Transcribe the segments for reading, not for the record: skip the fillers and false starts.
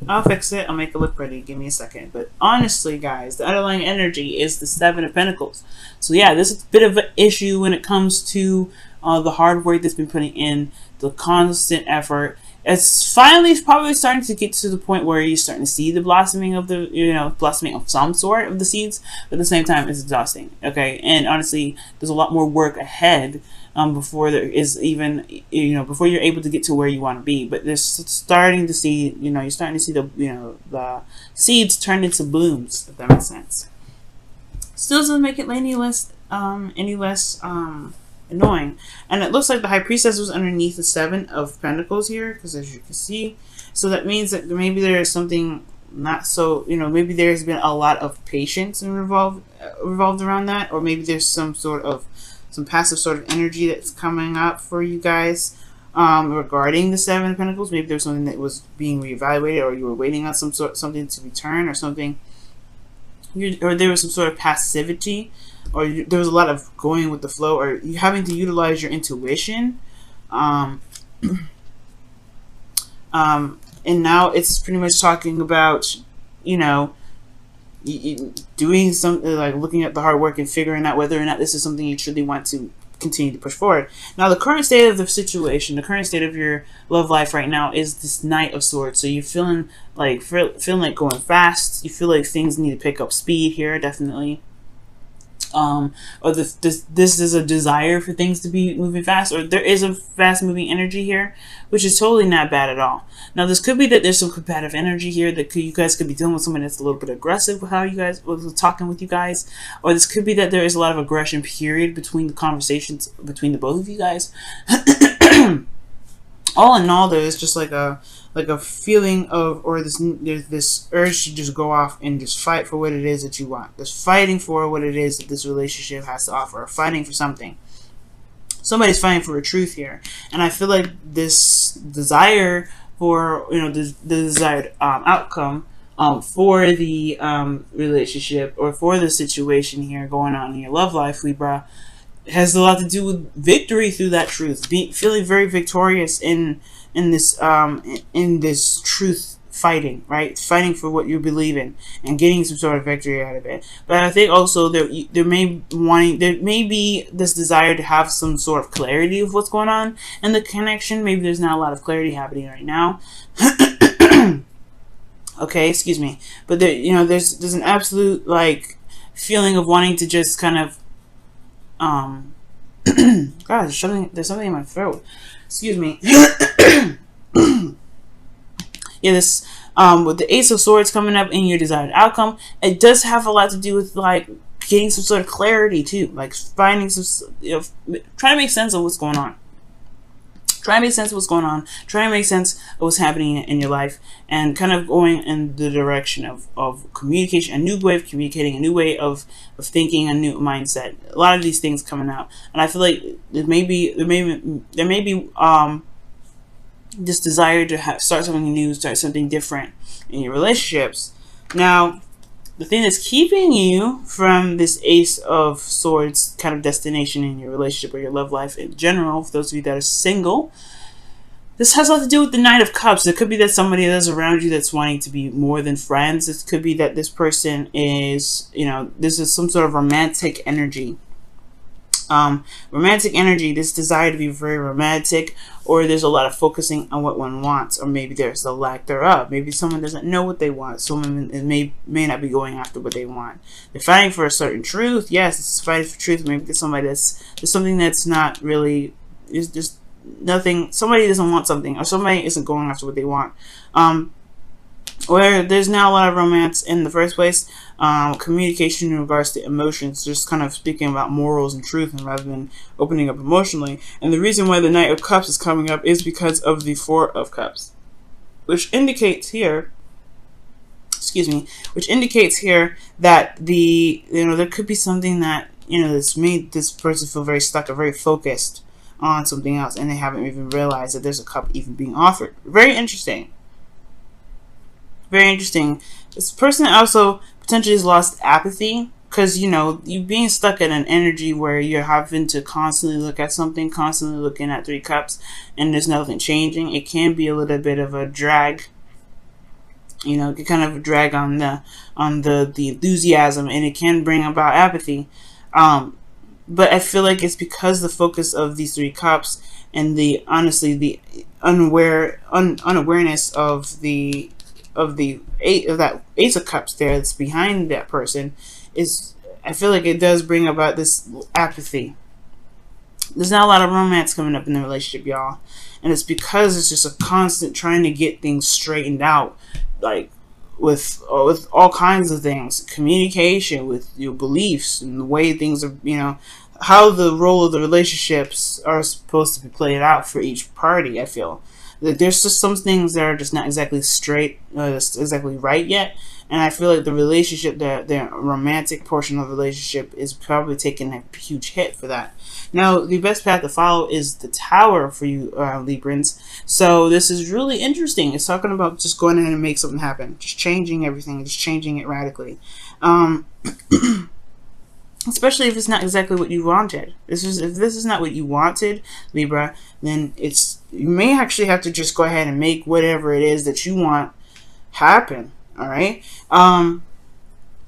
I'll fix it. I'll make it look pretty. Give me a second. But honestly, guys, the underlying energy is the Seven of Pentacles. So yeah, this is a bit of an issue when it comes to the hard work that's been putting in, the constant effort. It's finally probably starting to get to the point where you're starting to see the blossoming of the, blossoming of some sort of the seeds. But at the same time, it's exhausting. Okay, and honestly, there's a lot more work ahead before there is even, before you're able to get to where you want to be. But there's starting to see, you're starting to see the seeds turn into blooms, if that makes sense. Still doesn't make it any less annoying. And it looks like the High Priestess was underneath the Seven of Pentacles here, because as you can see, so that means that maybe there is something not so, maybe there's been a lot of patience and revolved around that, or maybe there's some passive sort of energy that's coming up for you guys regarding the Seven of Pentacles. Maybe there's something that was being reevaluated, or you were waiting on something to return, or something, or there was some sort of passivity, or there was a lot of going with the flow, or you having to utilize your intuition. And now it's pretty much talking about, doing something like looking at the hard work and figuring out whether or not this is something you truly want to continue to push forward. Now, the current state of the situation, the current state of your love life right now is this Knight of Swords. So you're feeling like going fast. You feel like things need to pick up speed here, definitely. Or this is a desire for things to be moving fast, or there is a fast moving energy here, which is totally not bad at all. Now, this could be that there's some combative energy here that you guys could be dealing with someone that's a little bit aggressive with how you guys was talking with you guys, or this could be that there is a lot of aggression period between the conversations between the both of you guys. All in all, there's just like a feeling of, or there's this urge to just go off and just fight for what it is that you want. Just fighting for what it is that this relationship has to offer, or fighting for something. Somebody's fighting for a truth here, and I feel like this desire for, the desired outcome for the relationship, or for the situation here going on in your love life, Libra, has a lot to do with victory through that truth. Feeling very victorious in this truth fighting, right? Fighting for what you believe in and getting some sort of victory out of it. But I think also there may be this desire to have some sort of clarity of what's going on in the connection. Maybe there's not a lot of clarity happening right now. Okay, excuse me. But there's an absolute feeling of wanting to just kind of God, there's something in my throat. Excuse me. Yeah, this with the Ace of Swords coming up in your desired outcome, it does have a lot to do with getting some sort of clarity too, finding some, trying to make sense of what's going on. Trying to make sense of what's going on, trying to make sense of what's happening in your life, and kind of going in the direction of communication, a new way of communicating, a new way of thinking, a new mindset. A lot of these things coming out, and I feel like there may be this desire to start something new, start something different in your relationships. Now, the thing that's keeping you from this Ace of Swords kind of destination in your relationship or your love life in general, for those of you that are single, this has a lot to do with the Knight of Cups. It could be that somebody that's around you that's wanting to be more than friends. It could be that this person is, this is some sort of romantic energy. Romantic energy, this desire to be very romantic, or there's a lot of focusing on what one wants, or maybe there's a lack thereof. Maybe someone doesn't know what they want. Someone may not be going after what they want. They're fighting for a certain truth. Yes, it's fighting for truth. Maybe there's something that's not really, is just nothing. Somebody doesn't want something, or somebody isn't going after what they want. Where there's not a lot of romance in the first place. Communication in regards to emotions, just kind of speaking about morals and truth, and rather than opening up emotionally. And the reason why the Knight of Cups is coming up is because of the Four of Cups, which indicates here, that there could be something that that's made this person feel very stuck or very focused on something else, and they haven't even realized that there's a cup even being offered. Very interesting. Very interesting. This person also potentially has lost apathy, because you being stuck in an energy where you're having to constantly look at something, constantly looking at Three Cups, and there's nothing changing. It can be a little bit of a drag. You know, it can kind of drag on the enthusiasm, and it can bring about apathy. But I feel like it's because the focus of these 3 cups and the honestly the unawareness of the that Ace of Cups there that's behind that person is, I feel like it does bring about this apathy. There's not a lot of romance coming up in the relationship, y'all, and it's because it's just a constant trying to get things straightened out, like with all kinds of things, communication, with your beliefs and the way things are, you know, how the role of the relationships are supposed to be played out for each party. I feel like there's just some things that are just not exactly straight, exactly right yet, and I feel like the relationship, the romantic portion of the relationship, is probably taking a huge hit for that. Now, the best path to follow is the Tower for you, Librans. So this is really interesting. It's talking about just going in and make something happen, just changing everything, just changing it radically. Especially if it's not exactly what you wanted. If this is not what you wanted, Libra, then you may actually have to just go ahead and make whatever it is that you want happen. All right. And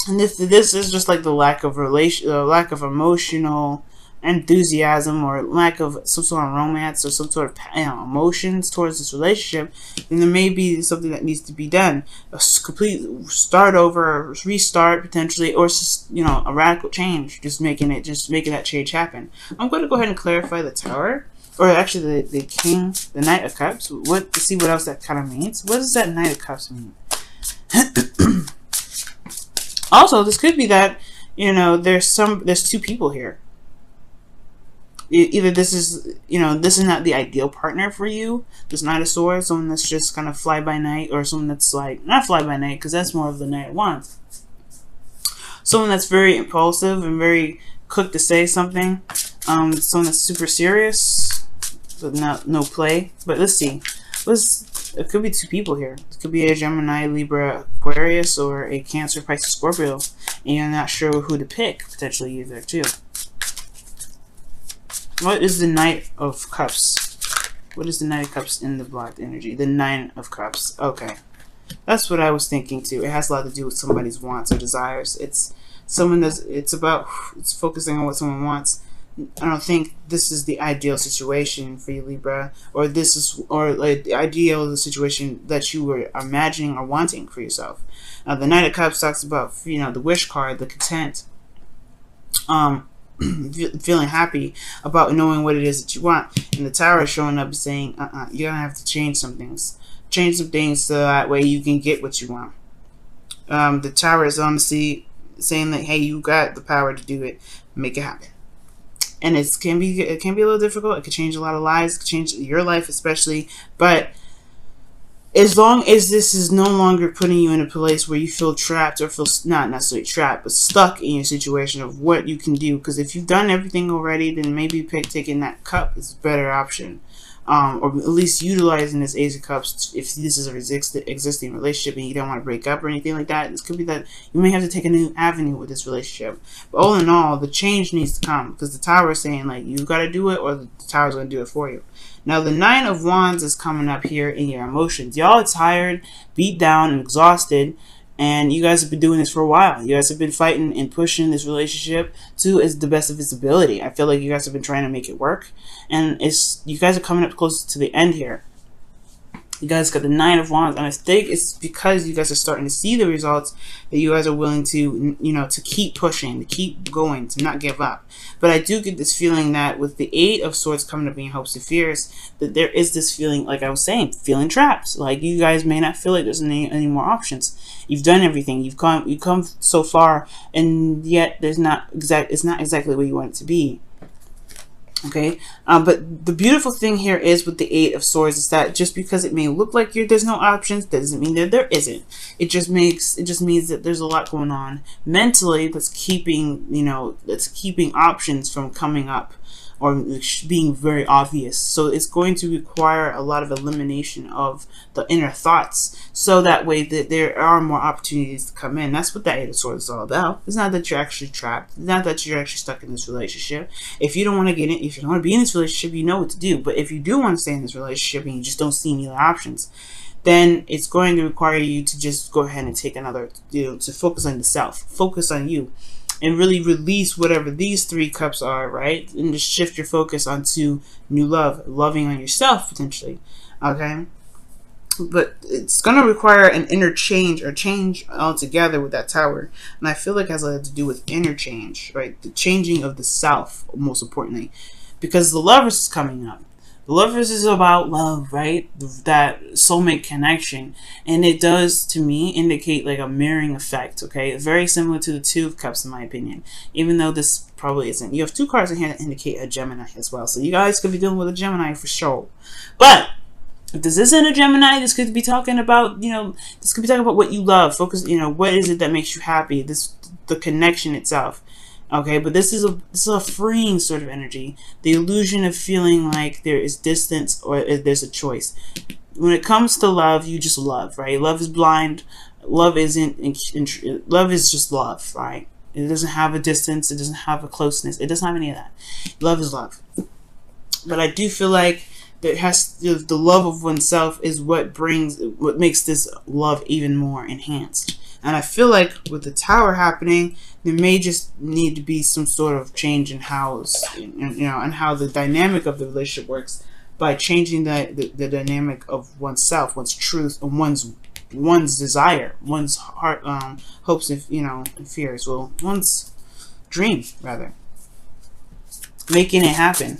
this is just like the lack of emotional enthusiasm, or lack of some sort of romance, or some sort of, you know, emotions towards this relationship, then there may be something that needs to be done, a complete start over, restart potentially, or just, you know, a radical change, just making that change happen. I'm going to go ahead and clarify the Tower, or actually the King, the Knight of Cups, to see what else that kind of means. What does that Knight of Cups mean? Also, this could be that, you know, there's 2 people here. Either this is not the ideal partner for you, this Knight of Swords, someone that's just kind of fly by night, or someone that's like, not fly by night, because that's more of the Knight of Wands. Someone that's very impulsive and very quick to say something. Someone that's super serious, but no play. But let's see. It could be 2 people here. It could be a Gemini, Libra, Aquarius, or a Cancer, Pisces, Scorpio, and you're not sure who to pick, potentially either too. What is the Knight of Cups? What is the Knight of Cups in the blocked energy? The 9 of Cups. Okay. That's what I was thinking too. It has a lot to do with somebody's wants or desires. It's focusing on what someone wants. I don't think this is the ideal situation for you, Libra, or like the ideal situation that you were imagining or wanting for yourself. The Knight of Cups talks about, you know, the wish card, the content, feeling happy about knowing what it is that you want, and the Tower is showing up saying, you're gonna have to change some things, so that way you can get what you want. The Tower is honestly saying that, hey, you got the power to do it, make it happen. And it can be a little difficult. It could change a lot of lives. It could change your life especially. But as long as this is no longer putting you in a place where you feel trapped, or feel not necessarily trapped, but stuck in your situation of what you can do. Because if you've done everything already, then maybe taking that cup is a better option. Or at least utilizing this Ace of Cups if this is a existing relationship and you don't want to break up or anything like that. This could be that you may have to take a new avenue with this relationship. But all in all, the change needs to come, because the Tower is saying, like, you got to do it, or the Tower is going to do it for you. Now, the 9 of Wands is coming up here in your emotions. Y'all are tired, beat down, and exhausted. And you guys have been doing this for a while. You guys have been fighting and pushing this relationship to the best of its ability. I feel like you guys have been trying to make it work. And you guys are coming up close to the end here. You guys got the 9 of Wands. And I think it's because you guys are starting to see the results that you guys are willing to, you know, to keep pushing, to keep going, to not give up. But I do get this feeling that with the 8 of Swords coming up in your hopes and fears, that there is this feeling, like I was saying, feeling trapped. Like you guys may not feel like there's any more options. You've done everything. You've come so far, and yet it's not exactly where you want it to be. Okay, but the beautiful thing here is with the 8 of Swords is that just because it may look like there's no options, doesn't mean that there isn't. It just means that there's a lot going on mentally that's keeping options from coming up or being very obvious. So it's going to require a lot of elimination of the inner thoughts, so that way that there are more opportunities to come in. That's what that 8 of Swords is all about. It's not that you're actually trapped. It's not that you're actually stuck in this relationship. If you don't want to get in, if you don't want to be in this relationship, you know what to do. But if you do want to stay in this relationship and you just don't see any other options, then it's going to require you to just go ahead and take another, to focus on the self, focus on you, and really release whatever these 3 cups are, right? And just shift your focus onto new love, loving on yourself potentially, okay? But it's going to require an interchange or change altogether with that Tower. And I feel like it has a lot to do with interchange, right? The changing of the self, most importantly. Because the Lovers is coming up. The Lovers is about love, right? That soulmate connection. And it does, to me, indicate like a mirroring effect, okay? Very similar to the 2 of Cups, in my opinion. Even though this probably isn't. You have 2 cards in here that indicate a Gemini as well. So you guys could be dealing with a Gemini for sure. But if this isn't a Gemini, this could be talking about, this could be talking about what you love. Focus, what is it that makes you happy? The connection itself. Okay, but this is a freeing sort of energy. The illusion of feeling like there is distance or there's a choice. When it comes to love, you just love, right? Love is blind. Love isn't. Love is just love, right? It doesn't have a distance. It doesn't have a closeness. It doesn't have any of that. Love is love. But I do feel like the love of oneself is what makes this love even more enhanced. And I feel like with the Tower happening, there may just need to be some sort of change in how, and how the dynamic of the relationship works by changing the dynamic of oneself, one's truth, and one's desire, one's heart, hopes, and fears. Well, one's dream rather, making it happen.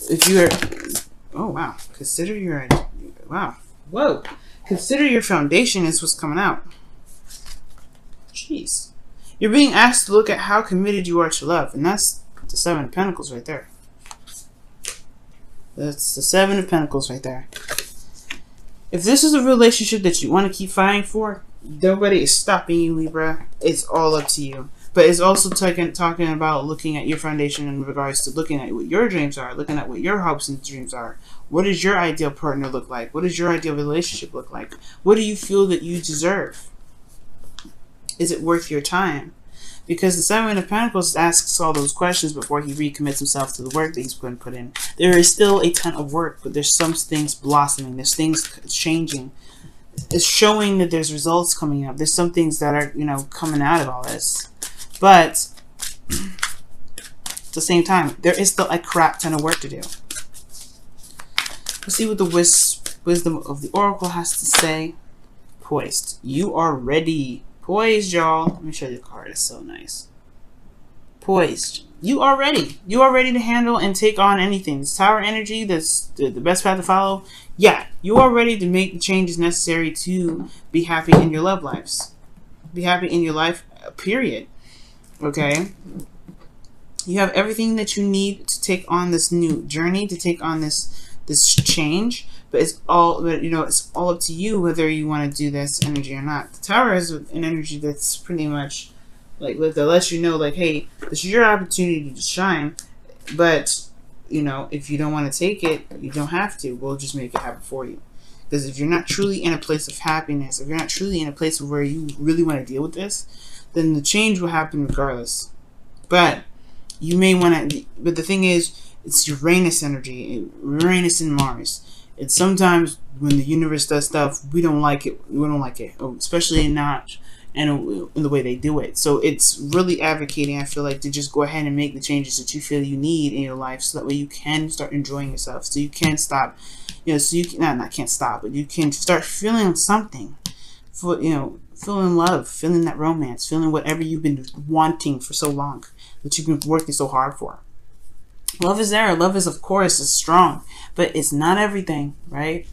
If you're Oh, wow. Consider your... Wow. Whoa. Consider your foundation is what's coming out. Jeez. You're being asked to look at how committed you are to love. And that's the 7 of Pentacles right there. That's the 7 of Pentacles right there. If this is a relationship that you want to keep fighting for, nobody is stopping you, Libra. It's all up to you. But it's also talking about looking at your foundation in regards to looking at what your dreams are, looking at what your hopes and dreams are. What does your ideal partner look like? What does your ideal relationship look like? What do you feel that you deserve? Is it worth your time? Because the 7 of Pentacles asks all those questions before he recommits himself to the work that he's going to put in. There is still a ton of work, but there's some things blossoming. There's things changing. It's showing that there's results coming up. There's some things that are, coming out of all this. But at the same time, there is still a crap ton of work to do. Let's see what the wisdom of the Oracle has to say. Poised. You are ready. Poised, y'all. Let me show you the card. It's so nice. Poised. You are ready. You are ready to handle and take on anything. This Tower energy, that's the best path to follow. Yeah, you are ready to make the changes necessary to be happy in your love lives. Be happy in your life, period. Okay? You have everything that you need to take on this new journey, to take on this change. But it's all, it's all up to you whether you want to do this energy or not. The Tower is an energy that's pretty much like that lets you know, like, hey, this is your opportunity to shine. But if you don't want to take it, you don't have to. We'll just make it happen for you. Because if you're not truly in a place of happiness, if you're not truly in a place where you really want to deal with this, then the change will happen regardless. But you may want to. But the thing is, it's Uranus energy, Uranus and Mars. And sometimes when the universe does stuff, we don't like it. We don't like it, especially not in the way they do it. So it's really advocating, I feel like, to just go ahead and make the changes that you feel you need in your life, so that way you can start enjoying yourself. So you can stop, so you can not can't stop, but you can start feeling something, for feeling love, feeling that romance, feeling whatever you've been wanting for so long, that you've been working so hard for. Love is there. Love is, of course, is strong, but it's not everything, right?